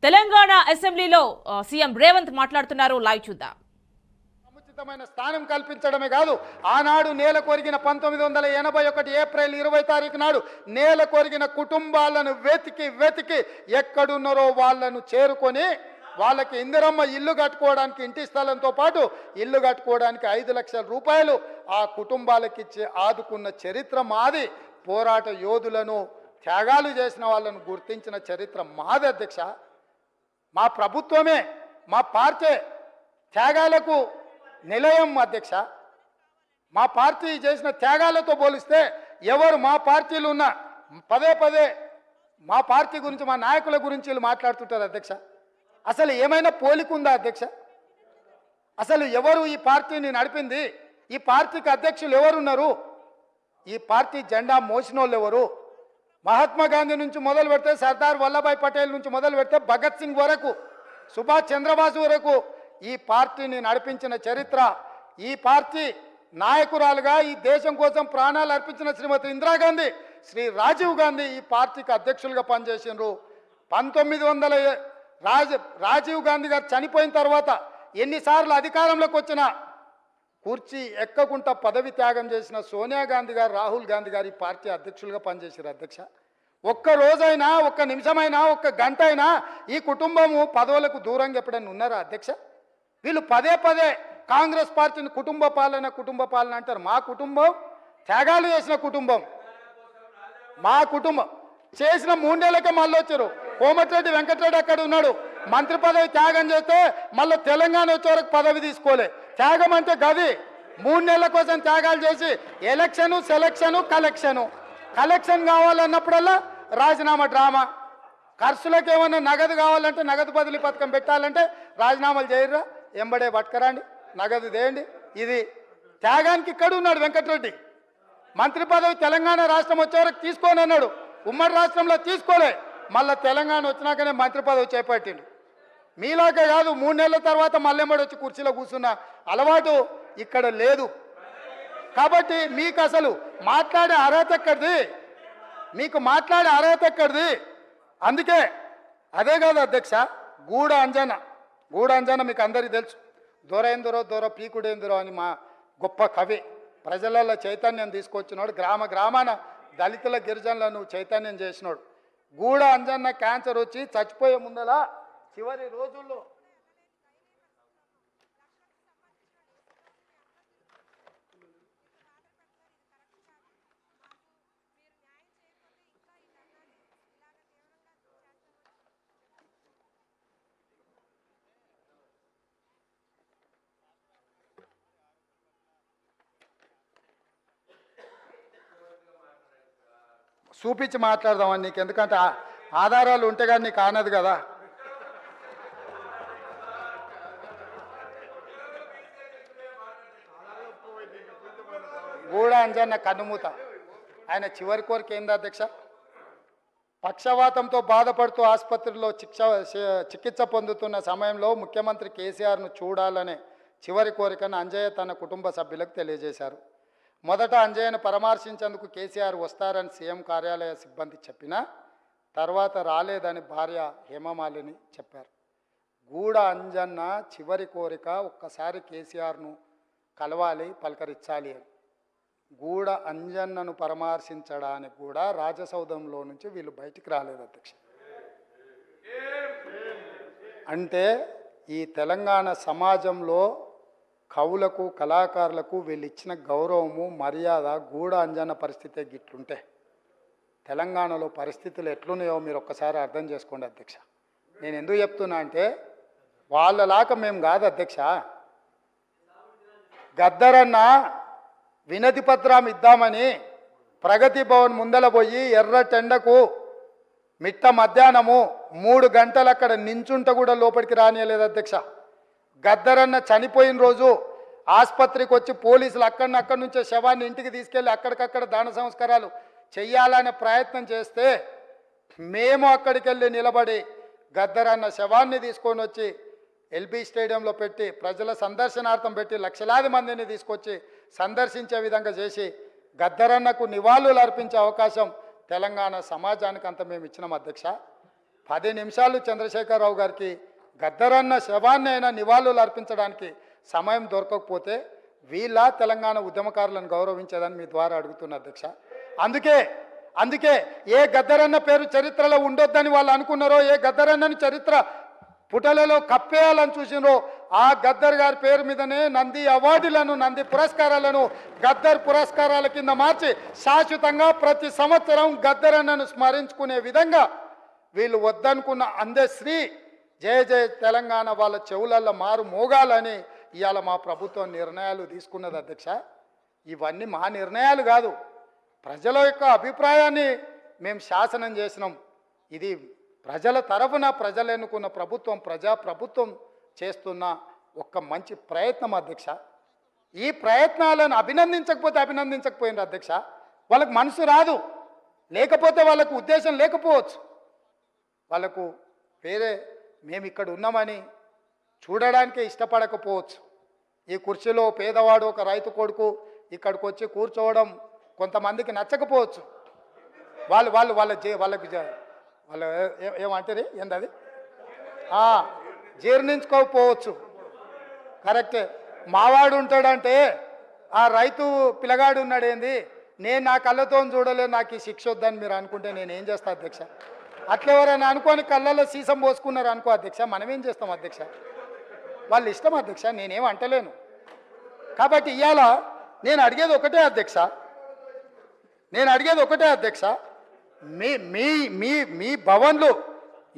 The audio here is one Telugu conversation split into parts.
తెలంగాణ అసెంబ్లీలో సీఎం రేవంత్ మాట్లాడుతున్నారు. లైవ్ చూద్దాం. సముచితమైన స్థానం కల్పించడమే కాదు, ఆనాడు నేల కొరిగిన 1981 ఏప్రిల్ 20 తారీఖు నాడు నేల కొరిగిన కుటుంబాలను వెతికి ఎక్కడున్నారో వాళ్ళను చేరుకొని వాళ్ళకి ఇందిరమ్మ ఇల్లు కట్టుకోవడానికి ఇంటి స్థలంతో పాటు ఇల్లు కట్టుకోవడానికి 5 లక్షల రూపాయలు ఆ కుటుంబాలకు ఇచ్చి ఆదుకున్న చరిత్ర మాది. పోరాట యోధులను, త్యాగాలు చేసిన వాళ్ళను గుర్తించిన చరిత్ర మాది అధ్యక్ష. మా ప్రభుత్వమే, మా పార్టీ త్యాగాలకు నిలయం అధ్యక్ష. మా పార్టీ చేసిన త్యాగాలతో పోలిస్తే ఎవరు మా పార్టీలు ఉన్న పదే మా పార్టీ గురించి, మా నాయకుల గురించి వీళ్ళు మాట్లాడుతుంటారు అధ్యక్ష. అసలు ఏమైనా పోలికుందా అధ్యక్ష? అసలు ఎవరు ఈ పార్టీని నడిపింది? ఈ పార్టీకి అధ్యక్షులు ఎవరున్నారు? ఈ పార్టీ జెండా మోసిన వాళ్ళు ఎవరు? మహాత్మా గాంధీ నుంచి మొదలు పెడితే, సర్దార్ వల్లభాయ్ పటేల్ నుంచి మొదలు పెడితే, భగత్ సింగ్ వరకు, సుభాష్ చంద్రబాసు వరకు ఈ పార్టీని నడిపించిన చరిత్ర, ఈ పార్టీ నాయకురాలుగా ఈ దేశం కోసం ప్రాణాలు అర్పించిన శ్రీమతి ఇందిరాగాంధీ, శ్రీ రాజీవ్ గాంధీ ఈ పార్టీకి అధ్యక్షులుగా పనిచేసినారు. 1900 రాజీవ్ గాంధీ గారు చనిపోయిన తర్వాత ఎన్నిసార్లు అధికారంలోకి వచ్చినా కుర్చీ ఎక్కకుండా పదవి త్యాగం చేసిన సోనియా గాంధీ గారు, రాహుల్ గాంధీ గారు ఈ పార్టీ అధ్యక్షులుగా పనిచేశారు అధ్యక్ష. ఒక్క రోజైనా, ఒక్క నిమిషమైనా, ఒక్క గంట అయినా ఈ కుటుంబము పదవులకు దూరంగా ఎప్పుడైనా ఉన్నారా అధ్యక్ష? వీళ్ళు పదే కాంగ్రెస్ పార్టీని కుటుంబ పాలన అంటారు. మా కుటుంబం త్యాగాలు చేసిన కుటుంబం. మా కుటుంబం చేసిన 3 నెలలకే మళ్ళీ వచ్చారు. కోమటిరెడ్డి వెంకటరెడ్డి అక్కడ ఉన్నాడు, మంత్రి పదవి త్యాగం చేస్తే మళ్ళీ తెలంగాణ వచ్చే వరకు పదవి తీసుకోలే. త్యాగం అంటే గది. 3 నెలల కోసం త్యాగాలు చేసి ఎలక్షను, సెలక్షను, కలెక్షన్ కావాలన్నప్పుడల్లా రాజీనామా డ్రామా. ఖర్చులకు ఏమన్నా నగదు కావాలంటే, నగదు బదిలీ పథకం పెట్టాలంటే రాజీనామాలు చేయర్రా, ఎంబడే పట్టుకరండి, నగదు దేయండి. ఇది త్యాగానికి ఇక్కడ ఉన్నాడు వెంకటరెడ్డి. మంత్రి పదవి తెలంగాణ రాష్ట్రం వచ్చే వరకు తీసుకోని అన్నాడు, ఉమ్మడి రాష్ట్రంలో తీసుకోలే. మళ్ళీ తెలంగాణ వచ్చినాకనే మంత్రి పదవి చేపట్టిండు. మీలాగే కాదు, 3 నెలల తర్వాత మళ్ళెంబడి వచ్చి కుర్చీలో కూర్చున్న అలవాటు ఇక్కడ లేదు. కాబట్టి మీకు అసలు మాట్లాడే అర్హత ఎక్కడిది? మీకు మాట్లాడే అర్హత ఎక్కడిది? అందుకే అదే కాదు అధ్యక్ష, గూడ అంజన మీకు అందరికీ తెలుసు. దొర పీకుడేందురో అని మా గొప్ప కవి, ప్రజలలో చైతన్యం తీసుకొచ్చినాడు. గ్రామాన దళితుల గిరిజనులను చైతన్యం చేసినాడు. గూడ అంజన్న క్యాన్సర్ వచ్చి చచ్చిపోయే ముందల చివరి రోజుల్లో చూపించి మాట్లాడదామని నీకు, ఎందుకంటే ఆధారాలు ఉంటే కానీ నీకు ఆనదు కదా. గూడ అంజన్న కన్నుమూత. ఆయన చివరి కోరిక ఏంది అధ్యక్ష? పక్షవాతంతో బాధపడుతూ ఆసుపత్రిలో చికిత్స పొందుతున్న సమయంలో ముఖ్యమంత్రి కేసీఆర్ను చూడాలనే చివరి కోరికను అంజయ్య తన కుటుంబ సభ్యులకు తెలియజేశారు. మొదట అంజయ్యను పరామర్శించేందుకు కేసీఆర్ వస్తారని సీఎం కార్యాలయ సిబ్బంది చెప్పినా తర్వాత రాలేదని భార్య హేమమాలిని చెప్పారు. గూడ అంజన్న చివరి కోరిక ఒక్కసారి కేసీఆర్ను కలవాలి, పలకరించాలి అని. గూడ అంజన్నను పరామర్శించడానికి కూడా రాజసౌధంలో నుంచి వీళ్ళు బయటికి రాలేదు అధ్యక్ష. అంటే ఈ తెలంగాణ సమాజంలో కవులకు, కళాకారులకు వీళ్ళు ఇచ్చిన గౌరవము, మర్యాద, గూడ అంజన్న పరిస్థితే గిట్లుంటే తెలంగాణలో పరిస్థితులు ఎట్లున్నాయో మీరు ఒక్కసారి అర్థం చేసుకోండి అధ్యక్ష. నేను ఎందుకు చెప్తున్నా అంటే, వాళ్ళలాగా మేము కాదు అధ్యక్ష. గద్దరన్న వినతి పత్రం ఇద్దామని ప్రగతి భవన్ ముందల పోయి ఎర్రటెండకు మిట్ట మధ్యాహ్నము 3 గంటలు అక్కడ నించుంట కూడా లోపలికి రానియలేదు అధ్యక్ష. గద్దరన్న చనిపోయిన రోజు ఆసుపత్రికి వచ్చి పోలీసులు అక్కడి నుంచే శవాన్ని ఇంటికి తీసుకెళ్ళి అక్కడికక్కడ దాన సంస్కారాలు చెయ్యాలనే ప్రయత్నం చేస్తే మేము అక్కడికి వెళ్ళి నిలబడి గద్దరన్న శవాన్ని తీసుకొని వచ్చి ఎల్బీ స్టేడియంలో పెట్టి, ప్రజల సందర్శనార్థం పెట్టి, లక్షలాది మందిని తీసుకొచ్చి సందర్శించే విధంగా చేసి గద్దరన్నకు నివాళులు అర్పించే అవకాశం తెలంగాణ సమాజానికి అంత మేము ఇచ్చినాం అధ్యక్ష. 10 నిమిషాలు చంద్రశేఖరరావు గారికి గద్దరన్న శవాన్ని అయినా నివాళులు అర్పించడానికి సమయం దొరకకపోతే వీళ్ళ తెలంగాణ ఉద్యమకారులను గౌరవించేదని మీ ద్వారా అడుగుతున్నా అధ్యక్ష. అందుకే ఏ గద్దరన్న పేరు చరిత్రలో ఉండొద్దని వాళ్ళు అనుకున్నారో, ఏ గద్దరన్నని చరిత్ర పుటలలో కప్పేయాలని చూసినో, ఆ గద్దర్ గారి పేరు మీదనే నంది అవార్డులను, నంది పురస్కారాలను గద్దర్ పురస్కారాల కింద మార్చి శాశ్వతంగా ప్రతి సంవత్సరం గద్దరన్నను స్మరించుకునే విధంగా వీళ్ళు వద్దనుకున్న అందశ్రీ జయ జయ తెలంగాణ వాళ్ళ చెవులల్లో మారు మోగాలని ఇవాళ మా ప్రభుత్వం నిర్ణయాలు తీసుకున్నది అధ్యక్ష. ఇవన్నీ మా నిర్ణయాలు కాదు, ప్రజల యొక్క అభిప్రాయాన్ని మేము శాసనం చేసినాం. ఇది ప్రజల తరఫున ప్రజలు ఎన్నుకున్న ప్రభుత్వం, ప్రజాప్రభుత్వం చేస్తున్న ఒక మంచి ప్రయత్నం అధ్యక్ష. ఈ ప్రయత్నాలను అభినందించకపోయినారు అధ్యక్ష. వాళ్ళకు మనసు రాదు, లేకపోతే వాళ్ళకు ఉద్దేశం లేకపోవచ్చు, వాళ్ళకు వేరే మేము ఇక్కడ ఉన్నామని చూడడానికే ఇష్టపడకపోవచ్చు. ఈ కుర్చీలో పేదవాడు ఒక రైతు కొడుకు ఇక్కడికి వచ్చి కూర్చోవడం కొంతమందికి నచ్చకపోవచ్చు. వాళ్ళకు ఏమంటారు ఏందది జీర్ణించుకోకపోవచ్చు. కరెక్టే. మావాడు ఉంటాడంటే ఆ రైతు పిల్లగాడు ఉన్నాడేంది, నేను నా కళ్ళతో చూడలేదు, నాకు ఈ శిక్ష వద్దని మీరు అనుకుంటే నేనేం చేస్తా అధ్యక్ష? అట్లా ఎవరైనా అనుకోని కళ్ళల్లో సీసం పోసుకున్నారు అనుకో అధ్యక్ష, మనమేం చేస్తాం అధ్యక్ష? వాళ్ళు ఇష్టం అధ్యక్ష, నేనేం అంటలేను. కాబట్టి ఇవాళ నేను అడిగేది ఒకటే అధ్యక్ష, మీ భవన్లు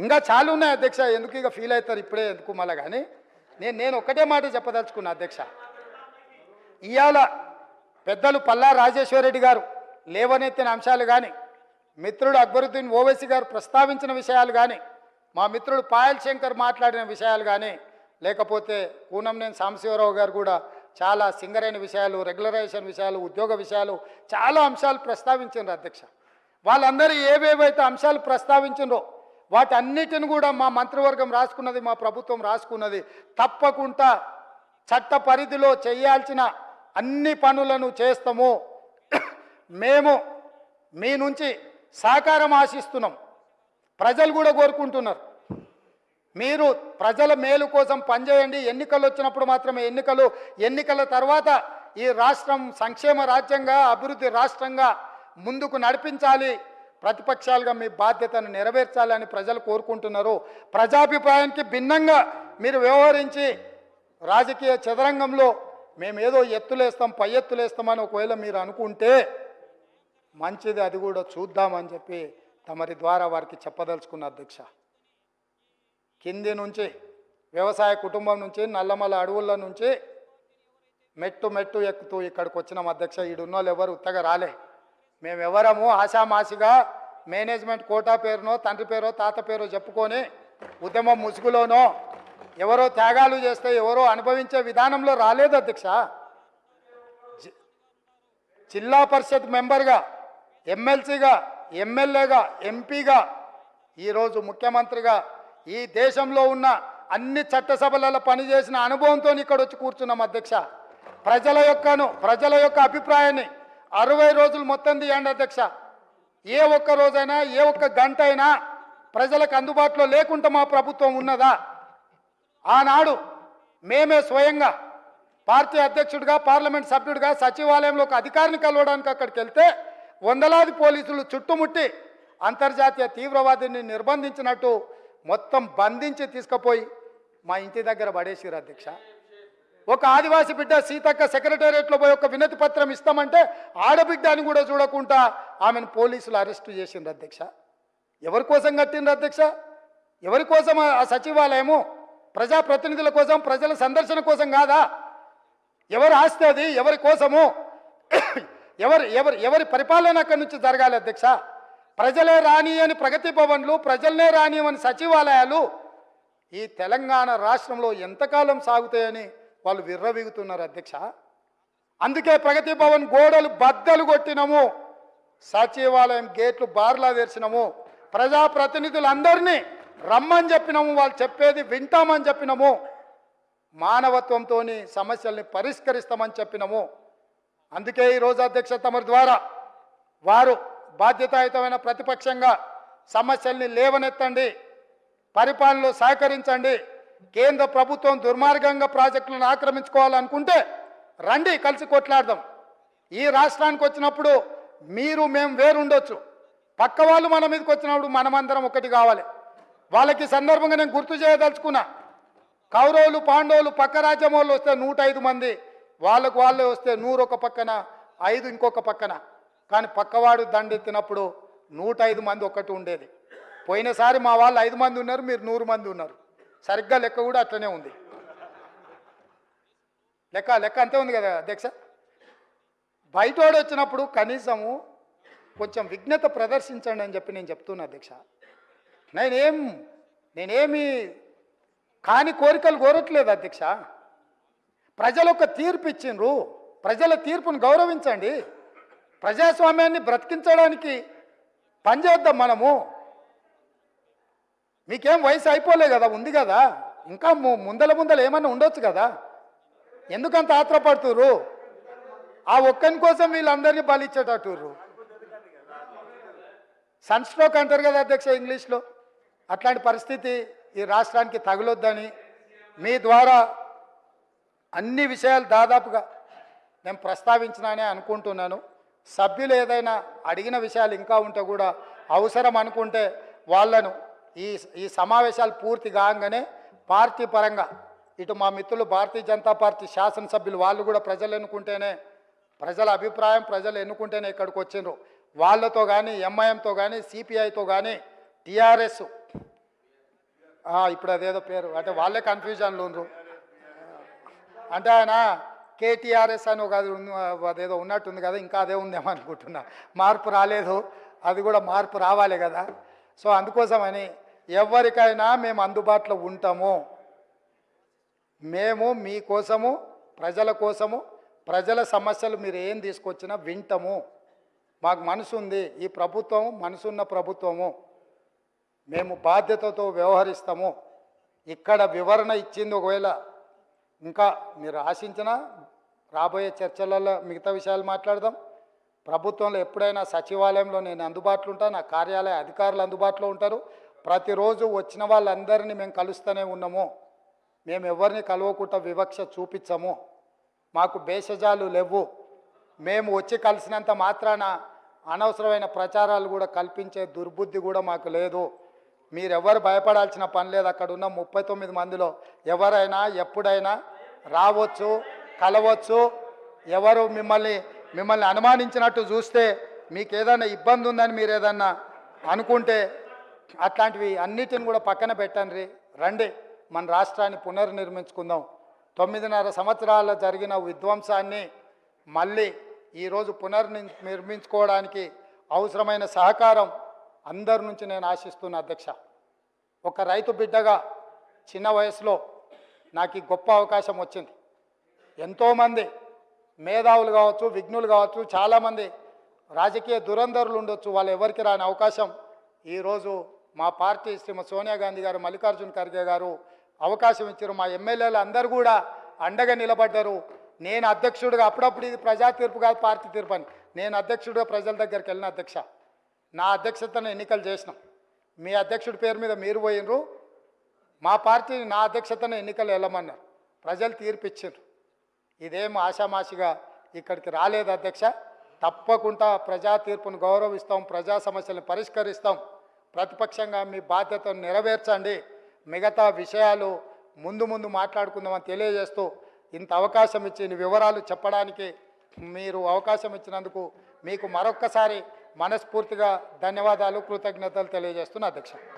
ఇంకా చాలా ఉన్నాయి అధ్యక్ష. ఎందుకు ఇక ఫీల్ అవుతారు ఇప్పుడే ఎందుకు మళ్ళా? కానీ నేను ఒకటే మాట చెప్పదలుచుకున్నా అధ్యక్ష. ఇవాళ పెద్దలు పల్లా రాజేశ్వరరెడ్డి గారు లేవనెత్తిన అంశాలు కానీ, మిత్రుడు అక్బరుద్దీన్ ఓవైసీ గారు ప్రస్తావించిన విషయాలు కానీ, మా మిత్రుడు పాయల్ శంకర్ మాట్లాడిన విషయాలు కానీ, లేకపోతే కూనంనేని సాంబశివరావు గారు కూడా చాలా సింగరైన విషయాలు, రెగ్యులరైజేషన్ విషయాలు, ఉద్యోగ విషయాలు, చాలా అంశాలు ప్రస్తావించారు అధ్యక్ష. వాళ్ళందరూ ఏవేవైతే అంశాలు ప్రస్తావించారో వాటన్నిటిని కూడా మా మంత్రివర్గం రాసుకున్నది, మా ప్రభుత్వం రాసుకున్నది. తప్పకుండా చట్ట పరిధిలో చేయాల్సిన అన్ని పనులను చేస్తాము. మేము మీ నుంచి సహకారం ఆశిస్తున్నాం. ప్రజలు కూడా కోరుకుంటున్నారు, మీరు ప్రజల మేలు కోసం పనిచేయండి. ఎన్నికలు వచ్చినప్పుడు మాత్రమే ఎన్నికల తర్వాత ఈ రాష్ట్రం సంక్షేమ రాజ్యంగా, అభివృద్ధి రాష్ట్రంగా ముందుకు నడిపించాలి, ప్రతిపక్షాలుగా మీ బాధ్యతను నెరవేర్చాలని ప్రజలు కోరుకుంటున్నారు. ప్రజాభిప్రాయానికి భిన్నంగా మీరు వ్యవహరించి రాజకీయ చదరంగంలో మేమేదో ఎత్తులేస్తాం, పై ఎత్తులేస్తామని ఒకవేళ మీరు అనుకుంటే మంచిది, అది కూడా చూద్దామని చెప్పి తమరి ద్వారా వారికి చెప్పదలుచుకున్న అధ్యక్ష. కింది నుంచి వ్యవసాయ కుటుంబం నుంచి నల్లమల అడవుల నుంచి మెట్టు ఎక్కుతూ ఇక్కడికి వచ్చినాం అధ్యక్ష. ఈడున్న వాళ్ళు ఎవరు ఉత్తగా రాలే. మేమెవరము ఆశామాసిగా మేనేజ్మెంట్ కోటా పేరునో, తండ్రి పేరో, తాత పేరో చెప్పుకొని ఉద్యమం ముసుగులోనో ఎవరో త్యాగాలు చేస్తే ఎవరో అనుభవించే విధానంలో రాలేదు అధ్యక్ష. జిల్లా పరిషత్ మెంబర్గా, ఎమ్మెల్సీగా, ఎమ్మెల్యేగా, ఎంపీగా, ఈరోజు ముఖ్యమంత్రిగా ఈ దేశంలో ఉన్న అన్ని చట్టసభలలో పనిచేసిన అనుభవంతో ఇక్కడ వచ్చి కూర్చున్నాం అధ్యక్ష. ప్రజల యొక్క అభిప్రాయాన్ని 60 రోజులు మొత్తం తీయండి అధ్యక్ష. ఏ ఒక్క రోజైనా, ఏ ఒక్క గంట అయినా ప్రజలకు అందుబాటులో లేకుండా మా ప్రభుత్వం ఉన్నదా? ఆనాడు మేమే స్వయంగా పార్టీ అధ్యక్షుడిగా, పార్లమెంట్ సభ్యుడిగా సచివాలయంలో ఒక అధికారిని కలవడానికి అక్కడికి వెళ్తే వందలాది పోలీసులు చుట్టుముట్టి అంతర్జాతీయ తీవ్రవాదిని నిర్బంధించినట్టు మొత్తం బంధించి తీసుకుపోయి మా ఇంటి దగ్గర పడేసిరు అధ్యక్ష. ఒక ఆదివాసి బిడ్డ సీతక్క సెక్రటేరియట్లో పోయి ఒక వినతి పత్రం ఇస్తామంటే ఆడబిడ్డ అని కూడా చూడకుండా ఆమెను పోలీసులు అరెస్టు చేసిండ్రు అధ్యక్ష. ఎవరి కోసం కట్టిండ్రు అధ్యక్ష? ఎవరి కోసం ఆ సచివాలయము? ప్రజాప్రతినిధుల కోసం, ప్రజల సందర్శన కోసం కాదా? ఎవరు ఆస్తి అది? ఎవరి కోసము? ఎవరి పరిపాలన అక్కడి నుంచి జరగాలి అధ్యక్ష? ప్రజలే రాని అని ప్రగతి భవన్లు, ప్రజలనే రాని అని సచివాలయాలు ఈ తెలంగాణ రాష్ట్రంలో ఎంతకాలం సాగుతాయని వాళ్ళు విర్రవీగుతున్నారు అధ్యక్ష. అందుకే ప్రగతి భవన్ గోడలు బద్దలు కొట్టినము, సచివాలయం గేట్లు బార్లా తెరిచినము, ప్రజాప్రతినిధులందరినీ రమ్మని చెప్పినాము, వాళ్ళు చెప్పేది వింటామని చెప్పినాము, మానవత్వంతో సమస్యల్ని పరిష్కరిస్తామని చెప్పినాము. అందుకే ఈరోజు అధ్యక్ష తమరి ద్వారా వారు బాధ్యతాయుతమైన ప్రతిపక్షంగా సమస్యల్ని లేవనెత్తండి, పరిపాలనలో సహకరించండి. కేంద్ర ప్రభుత్వం దుర్మార్గంగా ప్రాజెక్టులను ఆక్రమించుకోవాలనుకుంటే రండి కలిసి కొట్లాడదాం. ఈ రాష్ట్రానికి వచ్చినప్పుడు మీరు మేము వేరుండొచ్చు, పక్క వాళ్ళు మన మీదకి వచ్చినప్పుడు మనమందరం ఒకటి కావాలి. వాళ్ళకి సందర్భంగా నేను గుర్తు చేయదలుచుకున్నా, కౌరవులు పాండవులు పక్క రాజ్యం వాళ్ళు వస్తే 105 మంది, వాళ్ళకు వాళ్ళే వస్తే 100 ఒక పక్కన 5 ఇంకొక పక్కన. కానీ పక్కవాడు దండెత్తినప్పుడు 105 మంది ఒక్కటి ఉండేది. పోయినసారి మా వాళ్ళు 5 మంది ఉన్నారు, మీరు 100 మంది ఉన్నారు. సరిగ్గా లెక్క కూడా అట్లనే ఉంది. లెక్క అంతే ఉంది కదా అధ్యక్ష. బయటోడు వచ్చినప్పుడు కనీసము కొంచెం విఘ్నత ప్రదర్శించండి అని చెప్పి నేను చెప్తున్నా అధ్యక్ష. నేనేమి కాని కోరికలు కోరట్లేదు అధ్యక్ష. ప్రజలు ఒక తీర్పు ఇచ్చిండ్రు, ప్రజల తీర్పును గౌరవించండి. ప్రజాస్వామ్యాన్ని బ్రతికించడానికి పనిచేద్దాం మనము. మీకేం వయసు అయిపోలే కదా, ఉంది కదా, ఇంకా ముందల ఏమన్నా ఉండొచ్చు కదా, ఎందుకంత ఆత్రపడుతుర్రు? ఆ ఒక్కని కోసం వీళ్ళందరినీ బలిచ్చేటట్టుర్రు. సన్ స్ట్రోక్ అంటారు కదా అధ్యక్ష ఇంగ్లీష్లో. అట్లాంటి పరిస్థితి ఈ రాష్ట్రానికి తగులొద్దని మీ ద్వారా అన్ని విషయాలు దాదాపుగా నేను ప్రస్తావించినానే అనుకుంటున్నాను. సభ్యులు ఏదైనా అడిగిన విషయాలు ఇంకా ఉంటే కూడా అవసరం అనుకుంటే వాళ్ళను ఈ సమావేశాలు పూర్తి కాగానే పార్టీ పరంగా ఇటు మా మిత్రులు భారతీయ జనతా పార్టీ శాసనసభ్యులు వాళ్ళు కూడా ప్రజలు ఎన్నుకుంటేనే, ప్రజల అభిప్రాయం ప్రజలు ఎన్నుకుంటేనే ఇక్కడికి వచ్చిండ్రు. వాళ్ళతో కానీ ఎంఐఎంతో కానీ సిపిఐతో కానీ టీఆర్ఎస్ ఇప్పుడు అదేదో పేరు అంటే వాళ్ళే కన్ఫ్యూజన్లు ఉండ్రు. అంటే ఆయన కేటీఆర్ఎస్ అని ఒక అదేదో ఉన్నట్టుంది కదా, ఇంకా అదే ఉందేమో అనుకుంటున్నా. మార్పు రాలేదు, అది కూడా మార్పు రావాలి కదా. సో అందుకోసమని ఎవరికైనా మేము అందుబాటులో ఉంటాము. మేము మీకోసము, ప్రజల కోసము, ప్రజల సమస్యలు మీరు ఏం తీసుకొచ్చినా వింటాము. మాకు మనసు ఉంది, ఈ ప్రభుత్వం మనసున్న ప్రభుత్వము, మేము బాధ్యతతో వ్యవహరిస్తాము. ఇక్కడ వివరణ ఇచ్చింది ఒకవేళ ఇంకా మీరు ఆశించినా రాబోయే చర్చలలో మిగతా విషయాలు మాట్లాడదాం. ప్రభుత్వంలో ఎప్పుడైనా సచివాలయంలో నేను అందుబాటులో ఉంటాను, నా కార్యాలయ అధికారులు అందుబాటులో ఉంటారు. ప్రతిరోజు వచ్చిన వాళ్ళందరినీ మేము కలుస్తూనే ఉన్నాము. మేము ఎవరిని కలవకుండా వివక్ష చూపించము. మాకు భేషజాలు లేవు. మేము వచ్చి కలిసినంత మాత్రాన అనవసరమైన ప్రచారాలు కూడా కల్పించే దుర్బుద్ధి కూడా మాకు లేదు. మీరెవరు భయపడాల్సిన పని లేదు. అక్కడ ఉన్న 39 మందిలో ఎవరైనా ఎప్పుడైనా రావచ్చు, కలవచ్చు. ఎవరు మిమ్మల్ని అనుమానించినట్టు చూస్తే, మీకు ఏదైనా ఇబ్బంది ఉందని మీరు ఏదన్నా అనుకుంటే అట్లాంటివి అన్నిటిని కూడా పక్కన పెట్టండి. రండి, మన రాష్ట్రాన్ని పునర్నిర్మించుకుందాం. 9.5 సంవత్సరాల జరిగిన విధ్వంసాన్ని మళ్ళీ ఈరోజు పునర్నిర్మించుకోవడానికి అవసరమైన సహకారం అందరి నుంచి నేను ఆశిస్తున్నా అధ్యక్ష. ఒక రైతు బిడ్డగా చిన్న వయసులో నాకు ఈ గొప్ప అవకాశం వచ్చింది. ఎంతోమంది మేధావులు కావచ్చు, విఘ్నులు కావచ్చు, చాలామంది రాజకీయ దురంధరులు ఉండొచ్చు, వాళ్ళు ఎవరికి రాని అవకాశం ఈరోజు మా పార్టీ శ్రీమతి సోనియా గాంధీ గారు, మల్లికార్జున ఖర్గే గారు అవకాశం ఇచ్చారు. మా ఎమ్మెల్యేలు అందరూ కూడా అండగా నిలబడ్డారు. నేను అధ్యక్షుడిగా, అప్పుడప్పుడు ఇది ప్రజా తీర్పు కాదు పార్టీ తీర్పు అని, నేను అధ్యక్షుడిగా ప్రజల దగ్గరికి వెళ్ళిన అధ్యక్ష. నా అధ్యక్షతను ఎన్నికలు చేసినాం. మీ అధ్యక్షుడి పేరు మీద మీరు పోయినరు, మా పార్టీ నా అధ్యక్షతను ఎన్నికలు వెళ్ళమన్నారు. ప్రజలు తీర్పు ఇచ్చారు. ఇదేం ఆషామాషిగా ఇక్కడికి రాలేదు అధ్యక్ష. తప్పకుండా ప్రజా తీర్పును గౌరవిస్తాం, ప్రజా సమస్యలను పరిష్కరిస్తాం. ప్రతిపక్షంగా మీ బాధ్యతను నెరవేర్చండి. మిగతా విషయాలు ముందు మాట్లాడుకుందామని తెలియజేస్తూ, ఇంత అవకాశం ఇచ్చి వివరాలు చెప్పడానికి మీరు అవకాశం ఇచ్చినందుకు మీకు మరొక్కసారి మనస్ఫూర్తిగా ధన్యవాదాలు, కృతజ్ఞతలు తెలియజేస్తున్నా అధ్యక్ష.